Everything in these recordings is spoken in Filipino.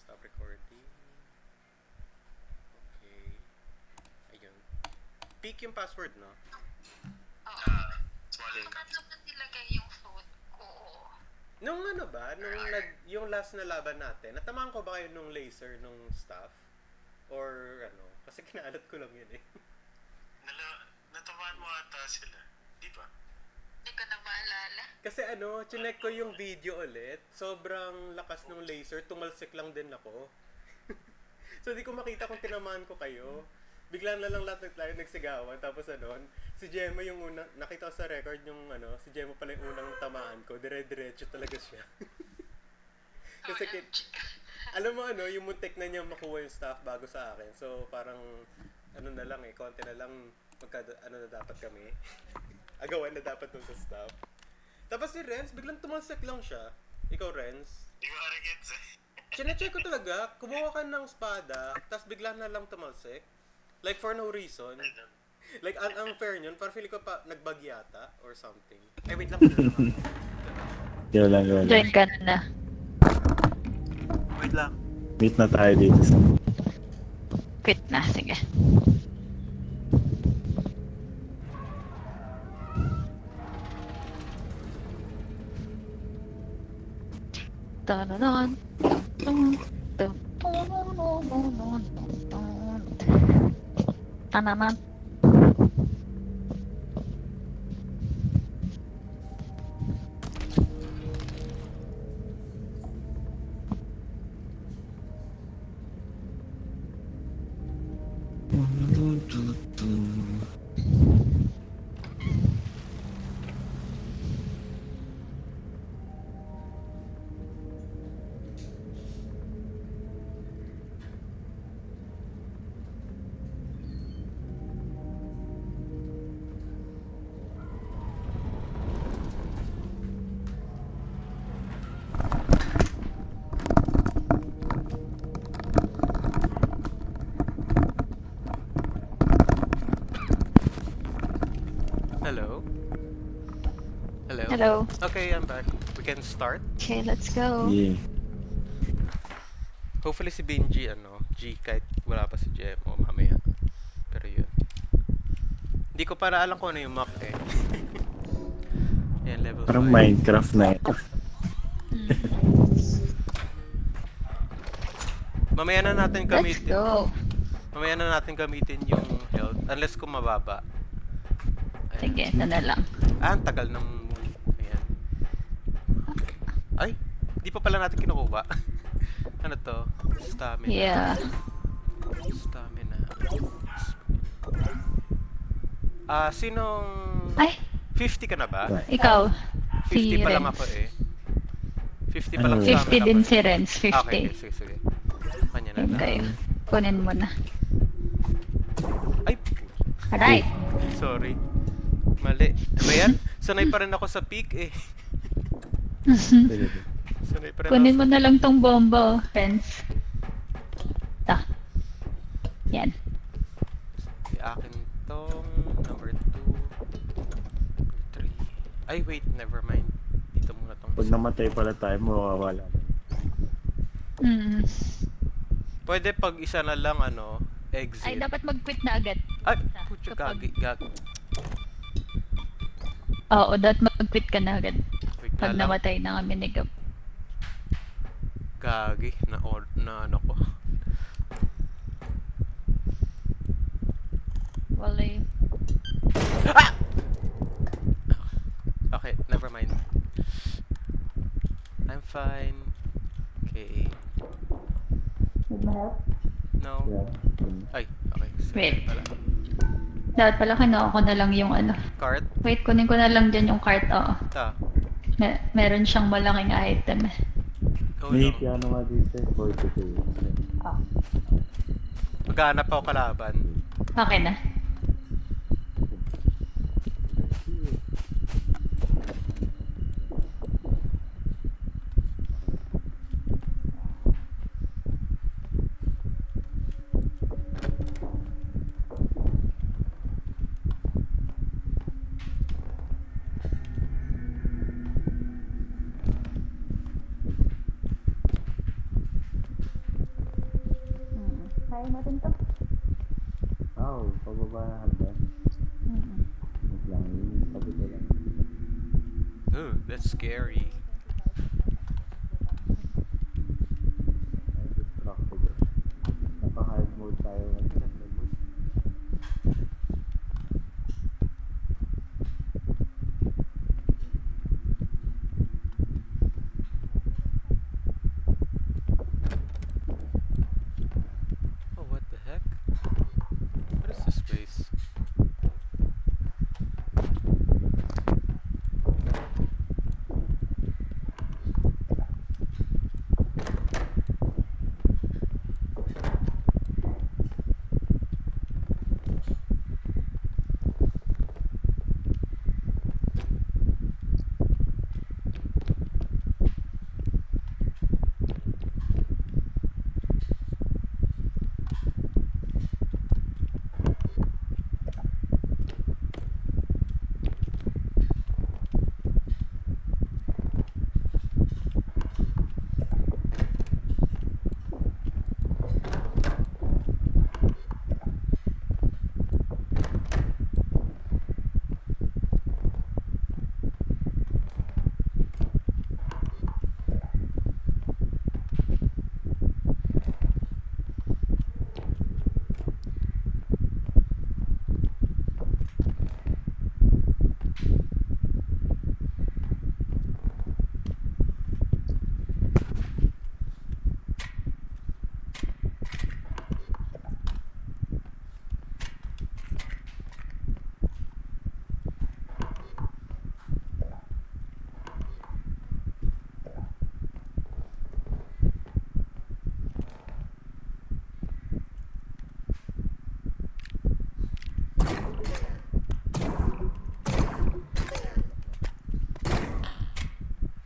Stop recording. Okay. Ayun. Pick yung password, no? Oo. Small. Okay. Saan ba nilagay yung phone ko? Nung ano ba? Yung last na laban natin, natamaan ko ba kayo nung laser nung staff? Or ano? Kasi kinaalat ko lang yun eh. Natamaan mo ata sila. Di ba? Hindi ko na maalala. Kasi ano, chinek ko yung video ulit. Sobrang lakas ng laser. Tumalsik lang din ako. So, di ko makita kung tinamaan ko kayo. Bigla na lang lahat tayo nagsigawan. Tapos ano, si Gemma yung unang, nakita ko sa record yung ano, si Gemma pala yung unang tamaan ko. Dire-diretso talaga siya. Kasi alam mo ano, yung muntik na niya makuha yung staff bago sa akin. So, parang ano na lang eh, konti na lang ano na dapat kami. Agawan na dapat dun sa staff. Tapos si Renz, biglang tumalsik lang siya. Ikaw, Renz. Di ko arrogance eh. Chinecheck ko talaga, kumuha ka ng espada, tapos bigla na lang tumalsik. Like for no reason. Like ang unfair yun, parang feeling ko pa nagbag yata or something. Ay, wait lang. Yun lang. Join ka na. Wait lang. Meet na tayo dito sa... Quit na, sige. Tananan. Tananan. Hello? Hello? Hello. Okay, I'm back. We can start. Okay, let's go. Yeah. Hopefully si Benji, ano, G, kahit wala pa si Gemo mamaya. Pero yun. Hindi ko para alam kung ano yung map eh. Yan, level 5. Parang Minecraft na yun. Mamaya na natin Let's gamitin. go. Mamaya na natin gamitin yung health. Unless kung mababa. Ayan. Sige, ito na lang. Ah, ang tagal ng... Ayan. Ay, di pa pala natin kinukuha. Ano to? Stamina. Yeah. Stamina. Ah, sinong... Ay, 50 ka na ba? ikaw. 50 Si pa lang Renz. ako eh. 50 pa lang Ano? stamina 50 din ko si eh. Renz, 50. Okay, sige. Kanya na Yun lang. kayo. Kunin mo na. Ay, Alright. sorry. Mali. Ano yan? Sanay pa rin ako sa peak eh. Sanay pa rin Kunin ako mo sa... na lang tong bomba, Renz. Ta. Yan. Si akin tong number 2, 3. Ay, wait, never mind. Dito muna tong... Pag namatay pala tayo, mawawala. Mm. Pwede pag isa na lang, ano, exit. Ay, dapat mag-quit na agad. Ay, Isa. putya, Kapag- gagi. Oo, dapat mag-quit ka na agad. Wait Pag lang. namatay na kami ni Gab. Gagi, na ano ko. Wala eh. Ah! Okay, never mind. I'm fine. Okay. Need mo help? No. Ay, okay. Wait. Pala. Dapat pala kinuha ko na lang yung ano. Cart? Wait, kunin ko na lang dyan yung cart. Oo. Ah. Meron siyang malaking item eh. Go May lang. piano nga dito, 42. Oh. Maghanap ako kalaban. Okay na. Kaya natin to. Oo, pababa na hagdan. Wait lang, yung sabi ko lang. Ooh, that's scary. May distracted eh. Naka-hard mode tayo ngayon. Nasa mode. Oh, what the heck? What is this place?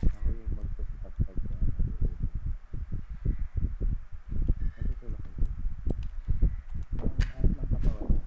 Ako yung magpa-stop pag natutulog ko. Ayos lang katawan.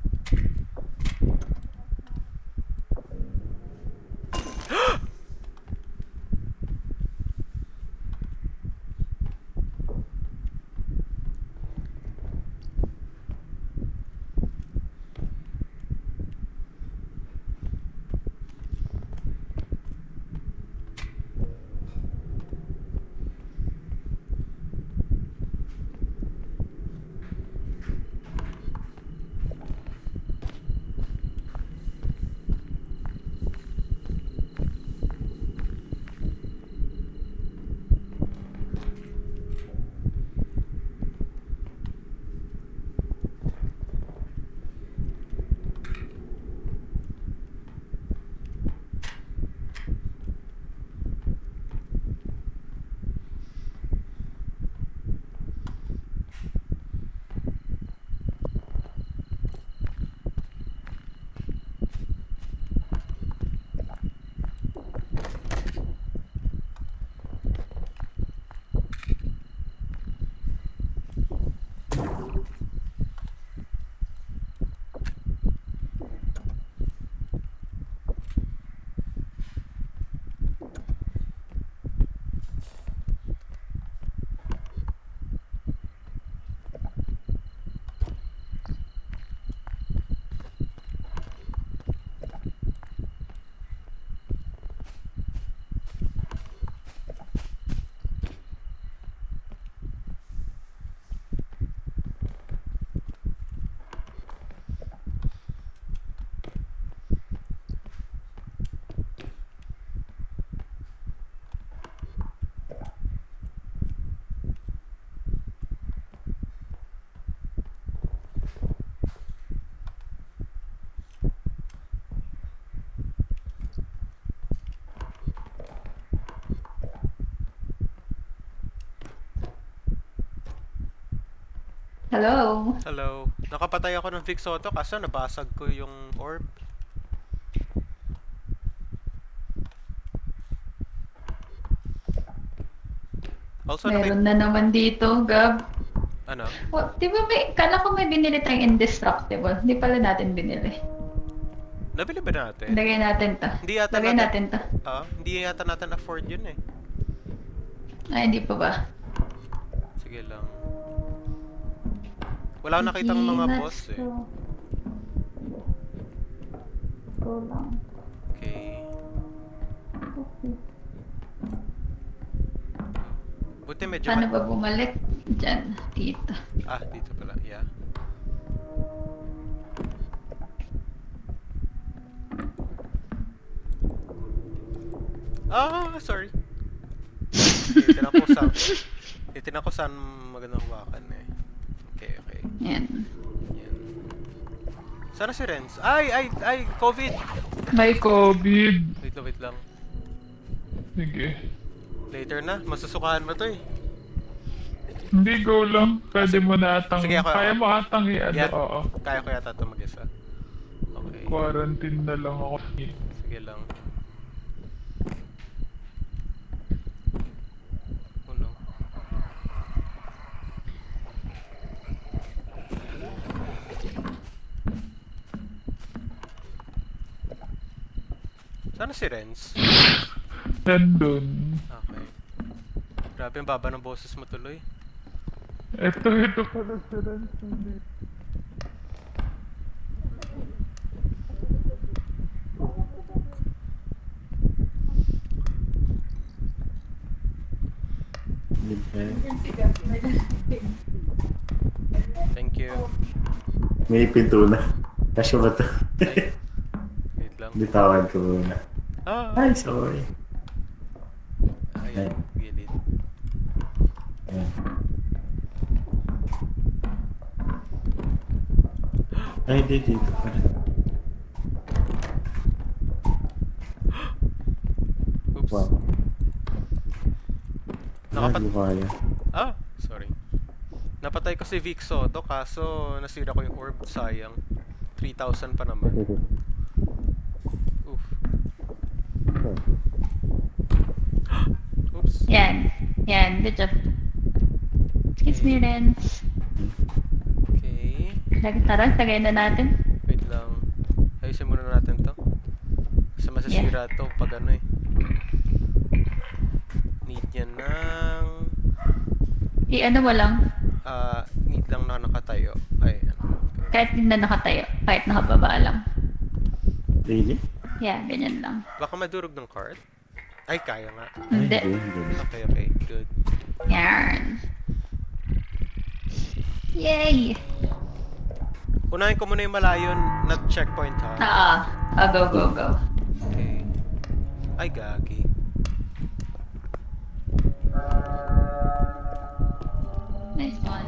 Hello? Hello. Nakapatay ako ng Vic Soto kaso nabasag ko yung orb. Also, Meron na naman dito, Gab. ano? Oh, di ba kala ko may binili tayong indestructible. Hindi pala natin binili. Nabili ba natin? Lagay natin to. Hindi yata Lagay natin to. Hindi yata natin afford yun eh. Ay, hindi pa ba? Sige lang. Wala akong nakitang Sige, mga let's boss eh. go. Go lang. Okay. Okay. Buti medyo Paano ba bumalik? Diyan, dito. Ah, dito pala. Yeah. Ah, sorry. Titignan ko saan magandang hawakan eh. Okay, okay. Yan. Yan. Sana si Renz? Ay! COVID! May COVID. Wait lang. Sige. Later na. Masusukahan mo to eh. Hindi, go lang. Pwede mo na atang... Sige, ako. Kaya mo atang i-ano, Yan. oo. Kaya ko yata ito mag-isa. Okay. Quarantine na lang ako. Sige lang. Oh no. Sana si Renz? Nandun. Okay. Grabe ang baba ng boses mo tuloy. Ito pala si Renz. Hindi. Thank you. May pinto na. Kasya ba ito? Ay, wait lang. Bitawan ko muna. Ah! Ay, sorry. Ayan, gilid. Ayan. Ay, dito pa rin. Oops. Wow. Nakapat... Hindi ko kaya. Ah, sorry. Napatay ko si Vic Soto kaso nasira ko yung orb. Sayang. 3,000 pa naman. Oof. Oops. Yan. Yan. Good job. Excuse me, Renz. Okay. Tara, tagay na natin. Wait lang. Ayusin muna natin to. Kasi masasira to pag ano eh. Need yan ng... I-ano mo lang. Need lang na nakatayo. Ay, ano. Kahit hindi na nakatayo. Kahit nakababa lang. Really? Yeah, ganyan lang. Baka madurog ng card? Ay, kaya nga. Hindi. Hindi. Okay, good. Yan. Yay! Unahin ko muna yung malayon na checkpoint ha. Go, go, go. Okay. Ay, gagi. Nice one.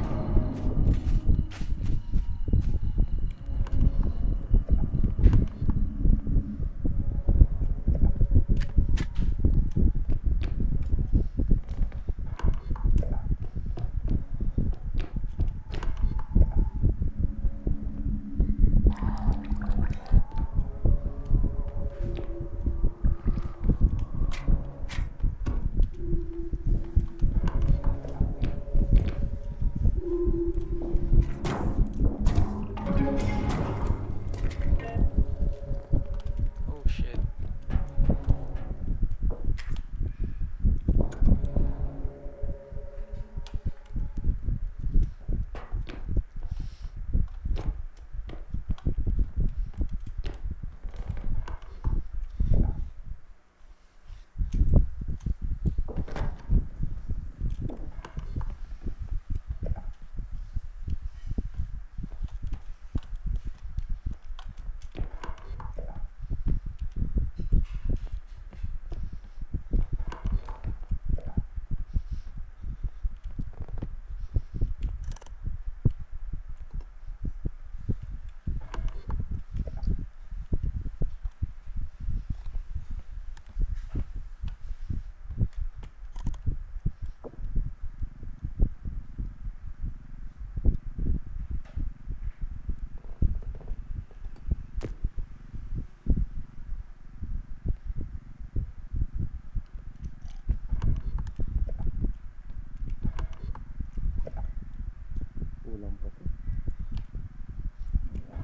Oh, shit. Kulang pa to.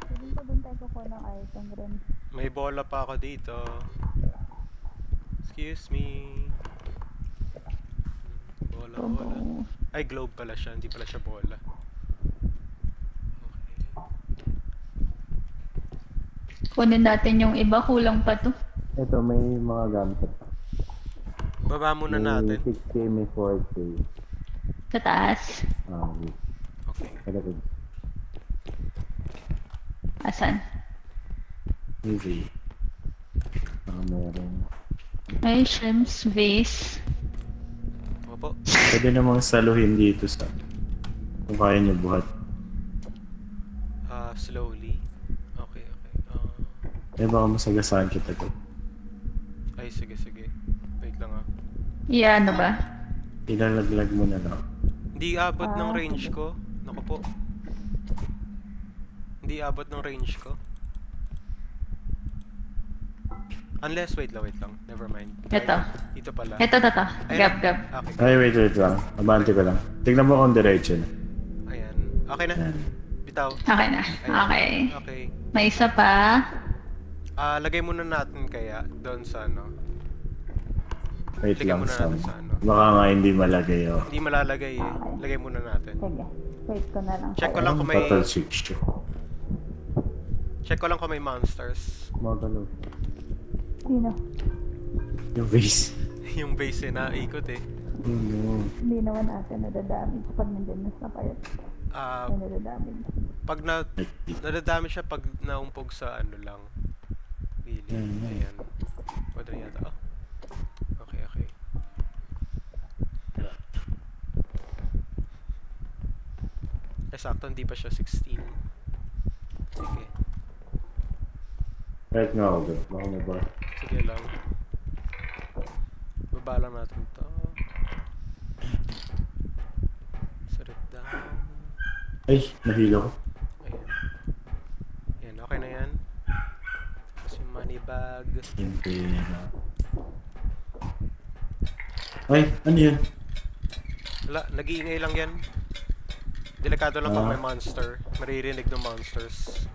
Pwede ba doon tayo kukuha ng item, Renz? May bola pa ako dito. Excuse me. Bola. Ay, globe pala siya. Hindi pala siya bola. Kunin natin yung iba, kulang pa to. Ito, may mga gamit. Baba muna May natin. 6K, may 4K. Sa taas. Wait. Okay. Kalapit. Asan? Easy. Meron. Ay, shrimps, vase. Opo. Pwede namang saluhin dito sa... Kung kaya niyo buhat. Slowly. Okay. Eh baka masagasaan kita to. Ay, sige. Wait lang ah. Ano ba? Ilalaglag mo na lang. Hindi abot ng range ko. Naku po. Hindi abot ng range ko. Unless, wait lang. Never mind. Ito. Dito pala. Ito. Ayan. Gab. Okay. Ay, wait lang. Abante ko lang. Tignan mo kung diretso na. Ayan. Okay na. Ayan. Bitaw. Okay na. Okay. Okay. May isa pa. Lagay muna natin kaya doon sa ano. Wait Lagay lang, muna Sam. natin sa ano. Baka nga hindi malagay, oh. Hindi malalagay eh. Lagay muna natin. Sige. Wait ko na lang. Check ko lang kung may Total 60. check ko lang kung may monsters. Magalo. Sino? Yung vase. Yung base eh, naikot eh. Hindi naman natin nadadamage pag nandun na sa kayo. Nadadamage. Pag nadadami siya pag naumpog sa ano lang. Really. Ayan. Pwede rin yata. Okay. Sakto, hindi pa siya 16. Sige. Right nga ako, bro. Baka may bar. Sige lang. Baba lang natin to. Set it down. Ay, nahilo ko. Ayan, okay na yan. Tapos yung money bag. Yung pera. Ay, ano yan? Wala, nag-iingay lang yan. Delikado lang pag Ah. may monster. Maririnig ng monsters.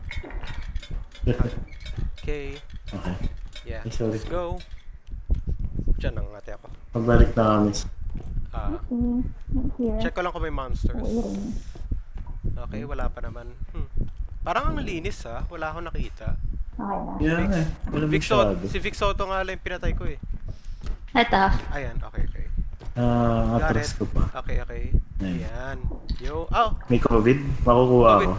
Okay. Okay. Yeah, Ay, sorry. let's go. Diyan ang ate ako. Pabalik na kami. Here. Check ko lang kung may monsters. Okay, wala pa naman. Parang ang linis ha. Wala akong nakita. Okay na. Yeah, eh. Wala Vic Soto, masyado. si Vic Soto nga lang yung pinatay ko eh. Ito. Ayan, okay. Atras ko pa. Okay. Ayan. Ayan. Yo, oh! May COVID? Makukuha Wait, ako.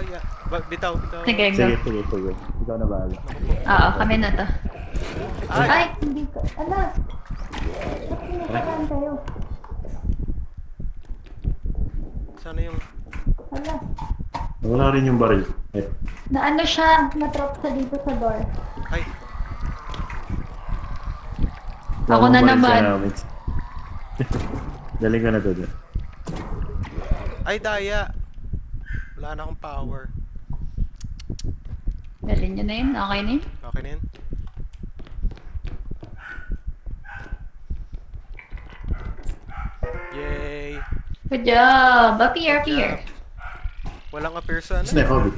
yeah. Bitaw. Sige, go. Sige. Ikaw na bahala. Oo, kami na to. Ay! Ay, hindi ko. Ala! Nakikitaan kayo. Sana yung... Ala. Wala rin yung baril. Eh, Na ano siya, na-drop sa dito sa door. Ay! Ako wala na akong baril naman. sa namin. Daling ko na to doon. Ay, daya! Wala na akong power. Dalhin nyo na yun, okay na yun. Okay na yun? Yay! Good job! Appear. Walang appear sa ano? Saan na COVID?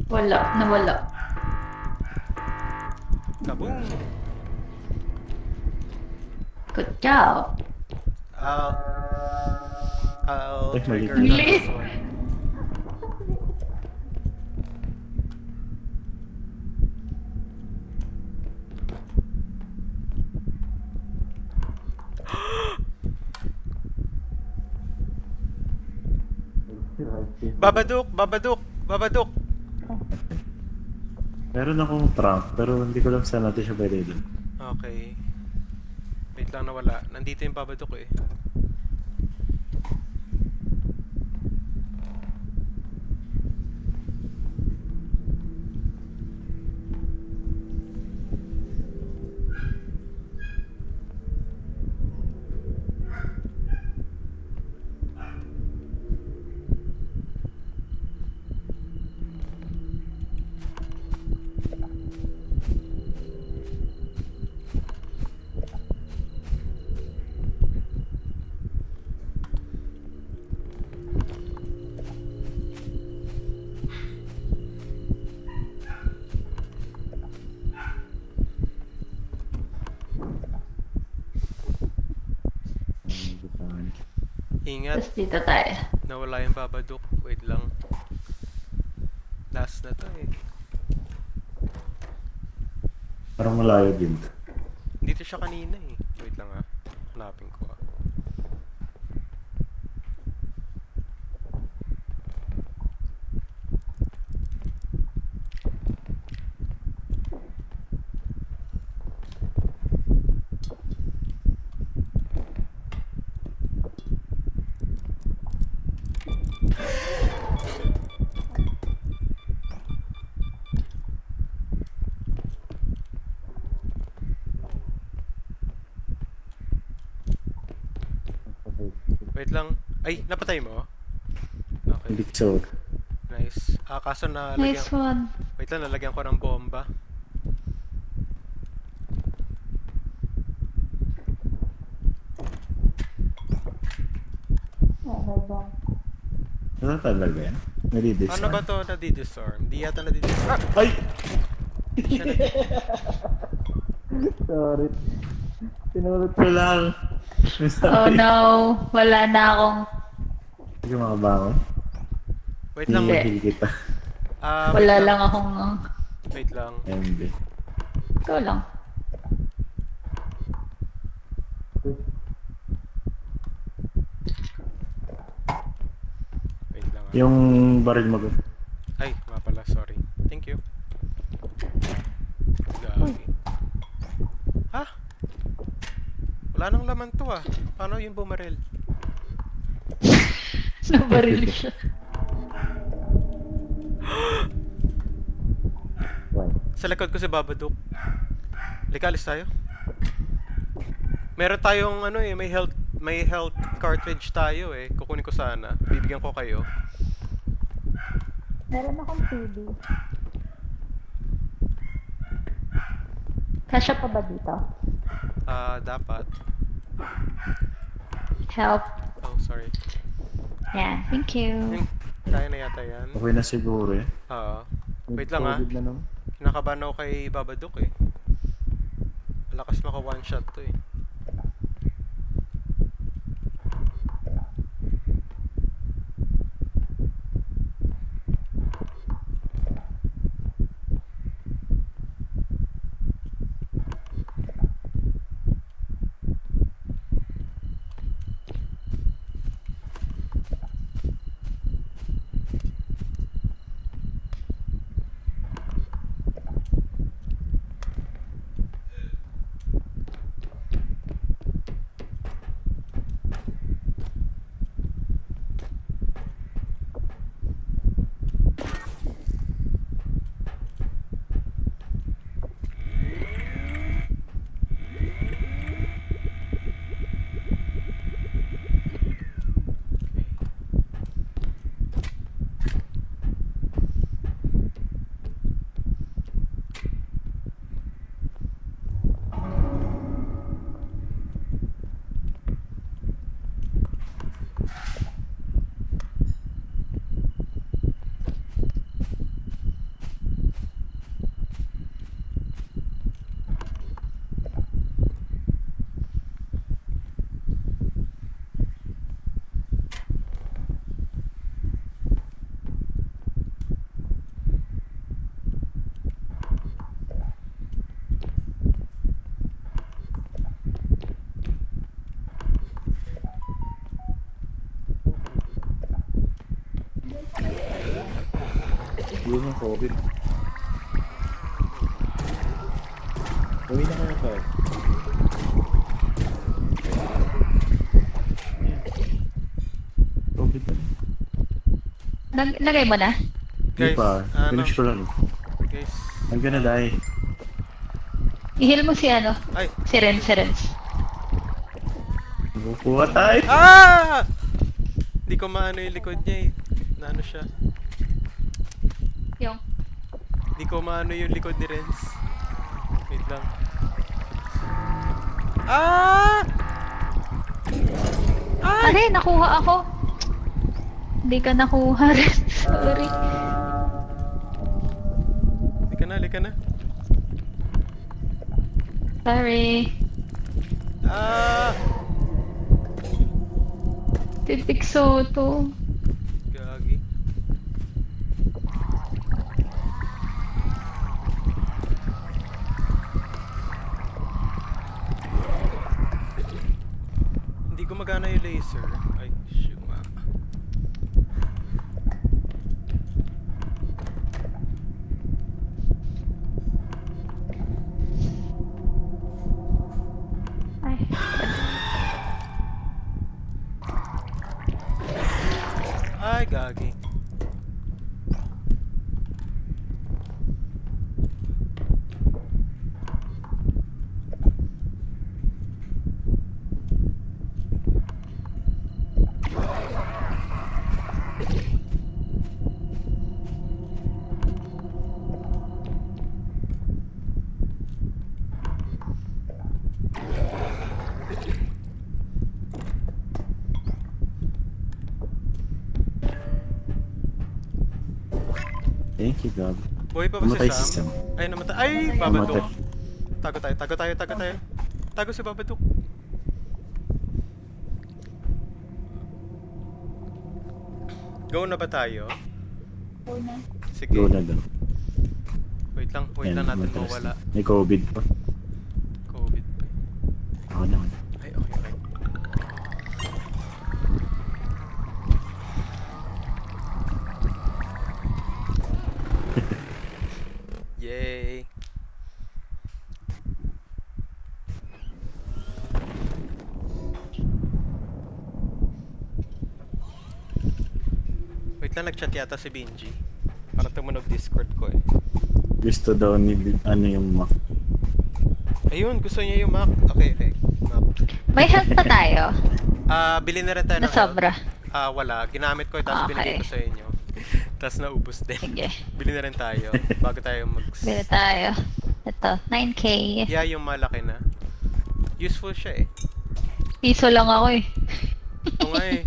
Wala, nawala. Kaboom! Good job. I'll Eh, mali. trigger Mali. this one. Babaduk! Meron akong trunk, pero hindi ko lang saan natin siya pwede doon. Okay. Wait lang, nawala. Nandito yung babaduk eh. Ingat. Tapos dito tayo. Nawala yung babaduk. Wait lang. Last na to eh. Parang malayo din. Dito siya kanina eh. Wait lang ah. Hanapin ko ah. Wait lang. Ay, napatay mo? Okay, Hindi so. nice. Kaso nalagyan... Nice one. Wait lang, nalagyan ko ng bomba. Okay ba? Ano talaga yan? Nalidis. Ano ba to nadidisarm? Di yata nadidisarm. Ah! Ay! Di siya Sorry. Sinulot ko lang. Oh no, wala na akong... Hindi ka makabangon. Wait lang. Hindi. Hindi kita. Wait Wala lang akong... Wait lang. MB. Ikaw lang. Wait lang ah. Yung baril mo. Ay, nga pala. Sorry. Thank you. Gagi. Ha? Wala nang laman to ah. Paano yung bumaril? Nabaril siya. Why? Sa likod ko si Babadook. Likalis tayo. Meron tayong ano eh, may health cartridge tayo eh. Kukunin ko sana. Bibigyan ko kayo. Meron akong CD. Kasya pa ba dito? Dapat. Help. Oh, sorry. Yeah, thank you. Kaya na yata yan. Okay na siguro eh. Oo. Wait lang ah. COVID na naman. Kinakabahan ako kay Babadook eh. Malakas maka one shot to eh. Yun yung COVID. Uwi na kayo pa. COVID na. Lagay mo na? Hindi Guys, pa. ano? Finish ko lang. Guys. I'm gonna die. I-heal mo si ano? Ay! Si Renz. Kukuha tayo. Ah! Hindi ko maano yung likod niya eh. Naano siya. Yung... Hindi ko maano yung likod ni Renz. Wait lang. Ah! Ay! Aray, nakuha ako. Hindi ka nakuha rin. Sorry. Lika na. Sorry. Ah! Titik Soto. Gagi. gumagana yung laser. Ay, shoot nga. Ay, Ay, gagi. Thank you, God. Buhay pa ba Namatay si si Sam? Sam. Ay, namatay. Ay, Babadook. Namatay. Tago tayo, tago tayo, tago tayo. Tago si Babadook. Go na ba tayo? una. Sige. Go na daw. Wait lang Ayan, natin matras mawala. na. May COVID pa. COVID pa. Ako naman. Ay, okay, okay. Yay! Wait lang, nag-chat yata si Benji. Parang tumunog Discord ko eh. Gusto daw ni, ano yung Mac. Ayun, gusto niya yung Mac. Okay, okay. Mac. May health pa tayo. Bili na rin tayo Na ng health. sobra. Wala. Ginamit ko, tapos binigay Okay. ko sa inyo. Tapos naubos din. Sige. Bili na rin tayo. Bago tayo mag... Bili tayo. Ito, 9K. Yeah, yung malaki na. Useful siya eh. Piso lang ako eh. Oo nga eh.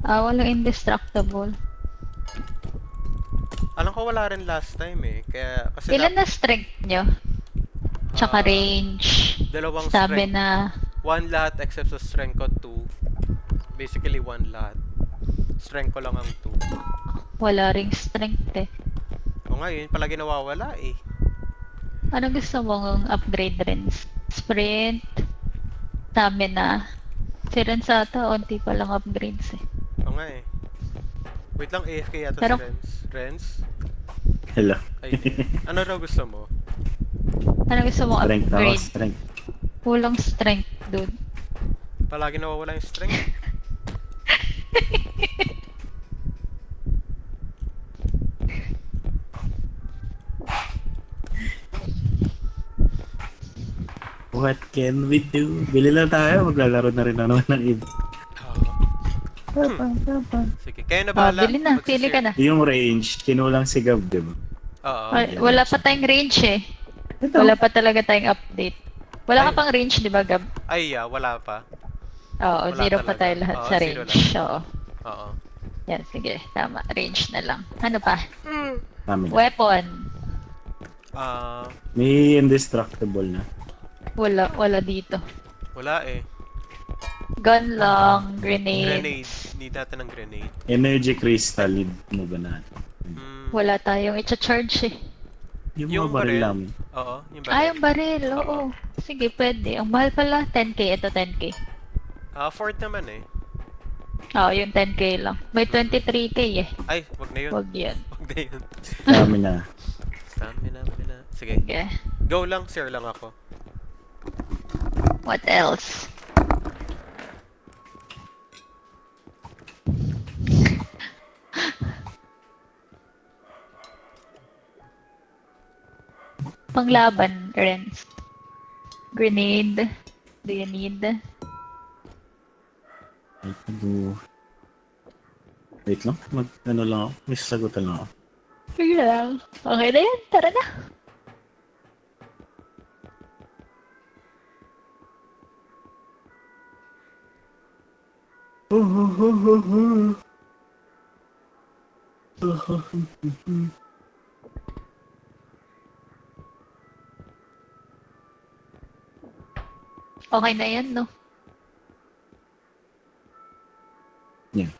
Walang indestructible. Alam ko wala rin last time eh. Kaya, kasi Ilan na strength nyo? Tsaka Ah, range. dalawang strength. Stamina. One lahat except sa strength ko 2. Basically one lahat. Strength ko lang ang 2. Wala ring strength eh. Oo nga, yun palagi nawawala eh. Ano gusto mong upgrade rin? Sprint. Stamina. Si Rensata, onti pa lang upgrades eh. Oo nga eh. Wait lang, AFK yata Pero- si Renz. Renz? Hello. Ay, ano raw gusto mo? Ano gusto mong Strength ako, upgrade? strength. Kulang strength, dude. Palagi nawawala yung strength. What can we do? Bili lang tayo, maglalaro na rin naman ng iba. Sige, kayo na Ah, bahala. bili na. Pili ka na. Yung range, kinulang si Gab, di ba? Oo. Wala pa tayong range eh. Ito. Wala pa talaga tayong update. Wala ka Ay. pang range, di ba, Gab? Ay, wala pa. Oo, Wala zero pa talaga. tayo lahat Oo, sa zero range. lang. Oo. Oo. Yan, sige. Tama. Range na lang. Ano pa? Kami na. Weapon. Ah, May indestructible na. Wala dito. wala eh. Gun lang, grenade. Grenade. Need natin ng grenade. Energy crystal, need mo ba natin? Wala tayong i-charge eh. Yung Yung mga baril baril? namin. Oo, yung Yung baril. baril. Oo. Sige, pwede. Ang mahal pala, 10k. Ito, 10k. Fort naman eh. Oo, yung 10k lang. May 23k eh. Ay, wag na yun. Wag yan. Wag na yun. Kami na. Stamina. Sige. Sige. Go lang, share lang ako. What else? Panglaban, Renz. Grenade. Do you need? Wait lang, ano lang ako. May sasagutan lang ako. Sige lang. Okay na yan. Tara na. Okay na yan, no? Yeah.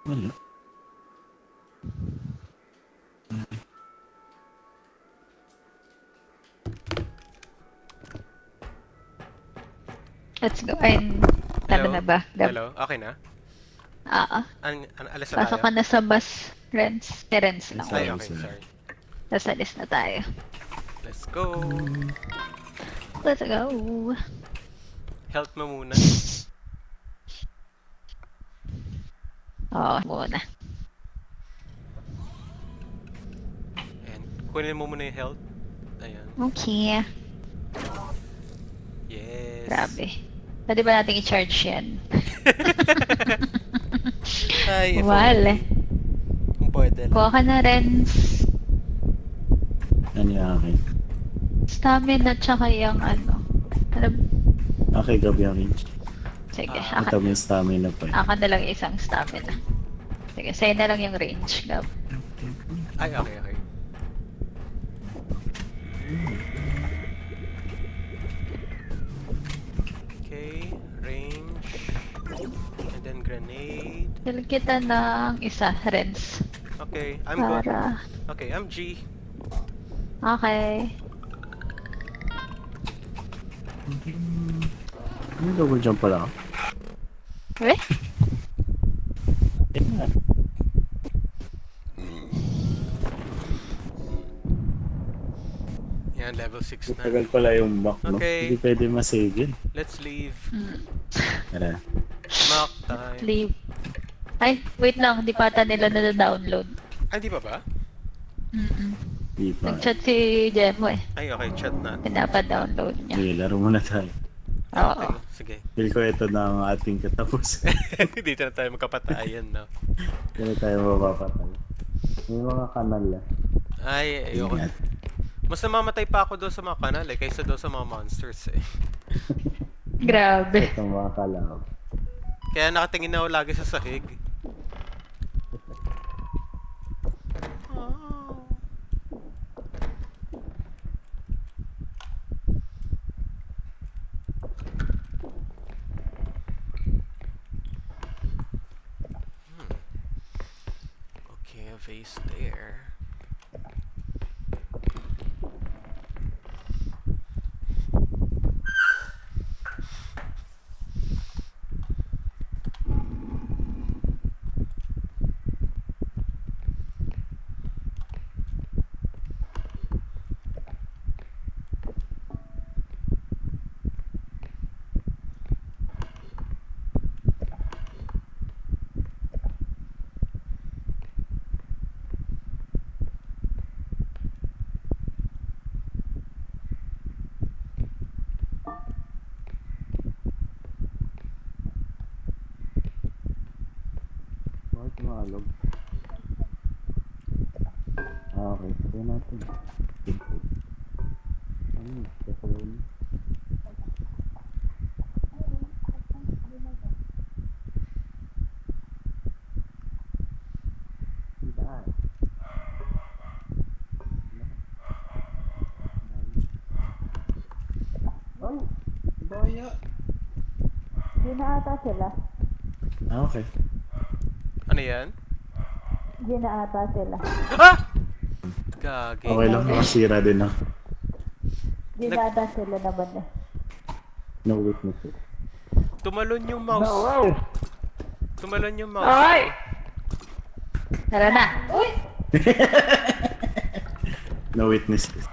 Wala. Let's go. Ayun. Tama Hello? na ba? Gab? Hello? Okay na? Alas na Pasok tayo? ka na sa bus, Renz. Renz lang. Ay, Sorry, okay, sorry. sorry. Tapos alis na tayo. Let's go. Let's go. Health mo muna. Oo, muna. And kunin mo muna yung health. Ayan. Okay. Yes. Grabe. Pwede ba natin i-charge yan? Ay, if Wala. only. Kung pwede lang. Kuha ka na, Renz. Ano yung akin? Stamina tsaka yung ano. Ano? Okay, gabi ang range. Sige, Ito may stamina pa. aka na lang isang stamina. Sige, sa'yo na lang yung range, Gab. Ay, okay, okay. Okay, range. And then grenade. Dala kita ng isa, Renz. Okay, I'm good. Para... Okay, I'm G. Okay. Ano double jump pala ako? Eh? Tingnan. Yan, level 6 na. Tagal pala yung back, no? Okay. Hindi pwede masave yun. Let's leave. Tara. Knock time. Leave. Ay, wait lang. Di pa ata nila na-download. Ay, di ba ba? Di pa. Nag-chat si Jemo eh. Ay, okay, chat na. Pinapa-download niya. Sige, laro muna tayo. Oo. Okay, sige. Feel ko ito na ang ating katapos. Dito na tayo magkapatayan, no? Hindi tayo mapapatay. May mga kanal ah. Ay, ayoko. Ingat. Mas namamatay pa ako doon sa mga kanal eh, kaysa doon sa mga monsters eh. Grabe. Ito mga kalab. Kaya nakatingin na ako lagi sa sahig. Okay, a vase there. Bakit maalog? Okay, sabihin natin. Ano? Pepperoni? Di na ata sila. Okay. Ano yan? Di na ata sila. Ah! Gagi. Okay lang, makasira din ako. Di na ata sila naman eh. No witnesses. Tumalon yung mouse. Tumalon yung mouse. Ay! Tara na. No witnesses.